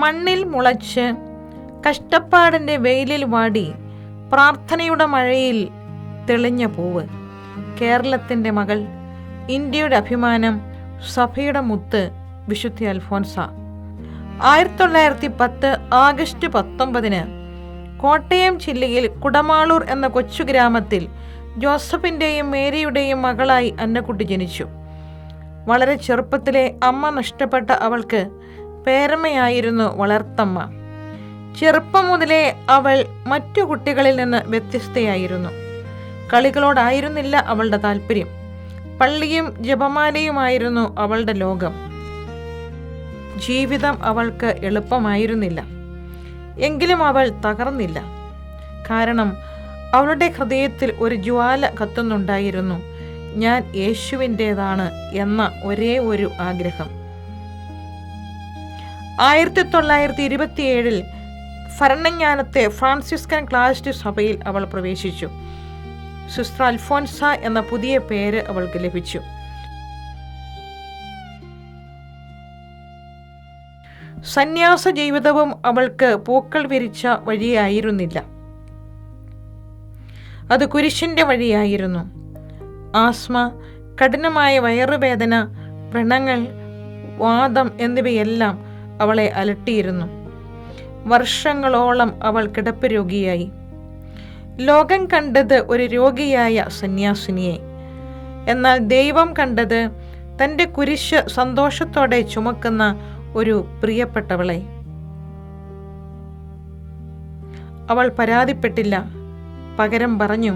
മണ്ണിൽ മുളച്ച് കഷ്ടപ്പാടിൻ്റെ വെയിലിൽ വാടി പ്രാർത്ഥനയുടെ മഴയിൽ തെളിഞ്ഞ പൂവ്, കേരളത്തിൻ്റെ മകൾ, ഇന്ത്യയുടെ അഭിമാനം, സഭയുടെ മുത്ത് വിശുദ്ധി അൽഫോൻസ. 1910 ആഗസ്റ്റ് 19 കോട്ടയം ജില്ലയിൽ കുടമാളൂർ എന്ന കൊച്ചു ഗ്രാമത്തിൽ ജോസഫിൻ്റെയും മേരിയുടെയും മകളായി അന്നക്കുട്ടി ജനിച്ചു. വളരെ ചെറുപ്പത്തിലെ അമ്മ നഷ്ടപ്പെട്ട അവൾക്ക് പേരമ്മയായിരുന്നു വളർത്തമ്മ. ചെറുപ്പം മുതലേ അവൾ മറ്റു കുട്ടികളിൽ നിന്ന് വ്യത്യസ്തയായിരുന്നു. കളികളോടായിരുന്നില്ല അവളുടെ താല്പര്യം. പള്ളിയും ജപമാലയുമായിരുന്നു അവളുടെ ലോകം. ജീവിതം അവൾക്ക് എളുപ്പമായിരുന്നില്ല. എങ്കിലും അവൾ തകർന്നില്ല. കാരണം അവളുടെ ഹൃദയത്തിൽ ഒരു ജ്വാല കത്തുന്നുണ്ടായിരുന്നു. ഞാൻ യേശുവിൻ്റേതാണ് എന്ന ഒരേ ഒരു ആഗ്രഹം. 1927 ഭരണങ്ങാനത്തെ ഫ്രാൻസിസ്കൻ ക്ലാരിസ്റ്റ് സഭയിൽ അവൾ പ്രവേശിച്ചു. സിസ്റ്റർ അൽഫോൻസ എന്ന പുതിയ പേര് അവൾക്ക് ലഭിച്ചു. സന്യാസ ജീവിതവും അവൾക്ക് പൂക്കൾ വിരിച്ച വഴിയായിരുന്നില്ല. അത് കുരിശിൻ്റെ വഴിയായിരുന്നു. ആസ്മ, കഠിനമായ വയറുവേദന, വ്രണങ്ങൾ, വാദം എന്നിവയെല്ലാം അവളെ അലട്ടിയിരുന്നു. വർഷങ്ങളോളം അവൾ കിടപ്പ് രോഗിയായി. ലോകം കണ്ടത് ഒരു രോഗിയായ സന്യാസിനിയെ. എന്നാൽ ദൈവം കണ്ടത് തൻ്റെ കുരിശ് സന്തോഷത്തോടെ ചുമക്കുന്ന ഒരു പ്രിയപ്പെട്ടവളെ. അവൾ പരാതിപ്പെട്ടില്ല. പകരം പറഞ്ഞു,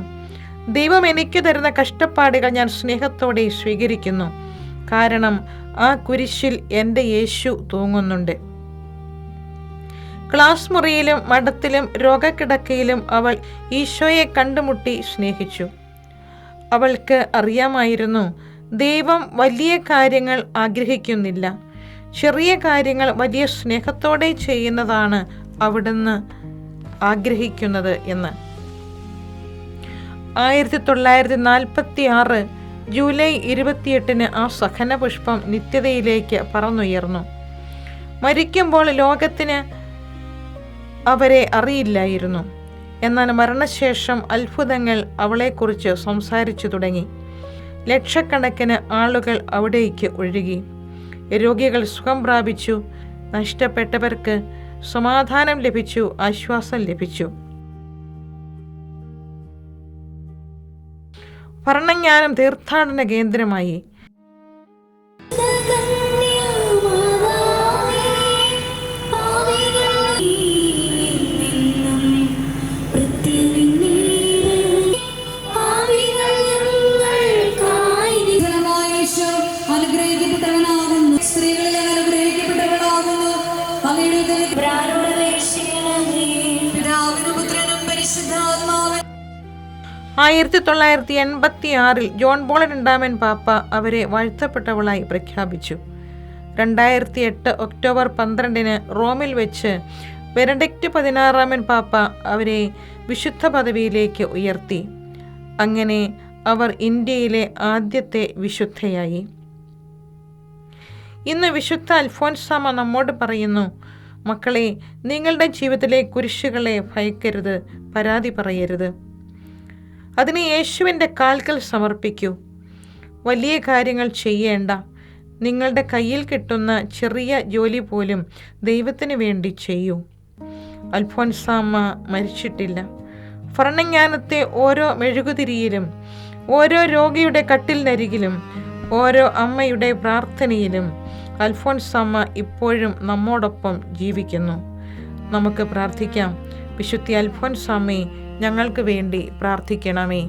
ദൈവം എനിക്ക് തരുന്ന കഷ്ടപ്പാടുകൾ ഞാൻ സ്നേഹത്തോടെ സ്വീകരിക്കുന്നു. കാരണം ആ കുരിശിൽ എൻ്റെ യേശു തൂങ്ങുന്നുണ്ട്. ക്ലാസ് മുറിയിലും മഠത്തിലും രോഗക്കിടക്കയിലും അവൾ ഈശോയെ കണ്ടുമുട്ടി സ്നേഹിച്ചു. അവൾക്ക് അറിയാമായിരുന്നു, ദൈവം വലിയ കാര്യങ്ങൾ ആഗ്രഹിക്കുന്നില്ല, ചെറിയ കാര്യങ്ങൾ വലിയ സ്നേഹത്തോടെ ചെയ്യുന്നതാണ് അവിടുന്ന് ആഗ്രഹിക്കുന്നത് എന്ന്. 1946 ജൂലൈ 28 ആ സഹനപുഷ്പം നിത്യതയിലേക്ക് പറന്നുയർന്നു. മരിക്കുമ്പോൾ ലോകത്തിന് അവരെ അറിയില്ലായിരുന്നു. എന്നാൽ മരണശേഷം അത്ഭുതങ്ങൾ അവളെക്കുറിച്ച് സംസാരിച്ചു തുടങ്ങി. ലക്ഷക്കണക്കിന് ആളുകൾ അവിടേക്ക് ഒഴുകി. രോഗികൾ സുഖം പ്രാപിച്ചു. നഷ്ടപ്പെട്ടവർക്ക് സമാധാനം ലഭിച്ചു, ആശ്വാസം ലഭിച്ചു. ഭരണങ്ങാനം തീർത്ഥാടന കേന്ദ്രമായി. സ്ത്രീകളിൽ അനുഗ്രഹിക്കപ്പെട്ടവളാകുന്നു. 1986 ജോൺ പോൾ രണ്ടാമൻ പാപ്പ അവരെ വാഴ്ത്തപ്പെട്ടവളായി പ്രഖ്യാപിച്ചു. 2008 ഒക്ടോബർ 12 റോമിൽ വെച്ച് ബെനഡിക്റ്റ് 16 പാപ്പ അവരെ വിശുദ്ധ പദവിയിലേക്ക് ഉയർത്തി. അങ്ങനെ അവർ ഇന്ത്യയിലെ ആദ്യത്തെ വിശുദ്ധയായി. ഇന്ന് വിശുദ്ധ അൽഫോൻസാമ്മ നമ്മോട് പറയുന്നു, മക്കളെ, നിങ്ങളുടെ ജീവിതത്തിലെ കുരിശുകളെ ഭയക്കരുത്, പരാതി പറയരുത്. അതിന് യേശുവിൻ്റെ കാൽക്കൽ സമർപ്പിക്കൂ. വലിയ കാര്യങ്ങൾ ചെയ്യേണ്ട. നിങ്ങളുടെ കയ്യിൽ കിട്ടുന്ന ചെറിയ ജോലി പോലും ദൈവത്തിന് വേണ്ടി ചെയ്യൂ. അൽഫോൻസാമ്മ മരിച്ചിട്ടില്ല. ഭരണങ്ങാനത്തെ ഓരോ മെഴുകുതിരിയിലും, ഓരോ രോഗിയുടെ കട്ടിലിനരികിലും, ഓരോ അമ്മയുടെ പ്രാർത്ഥനയിലും അൽഫോൻസാമ്മ ഇപ്പോഴും നമ്മോടൊപ്പം ജീവിക്കുന്നു. നമുക്ക് പ്രാർത്ഥിക്കാം. വിശുദ്ധ അൽഫോൻസാമ്മേ, ഞങ്ങൾക്ക് വേണ്ടി പ്രാർത്ഥിക്കണമേ.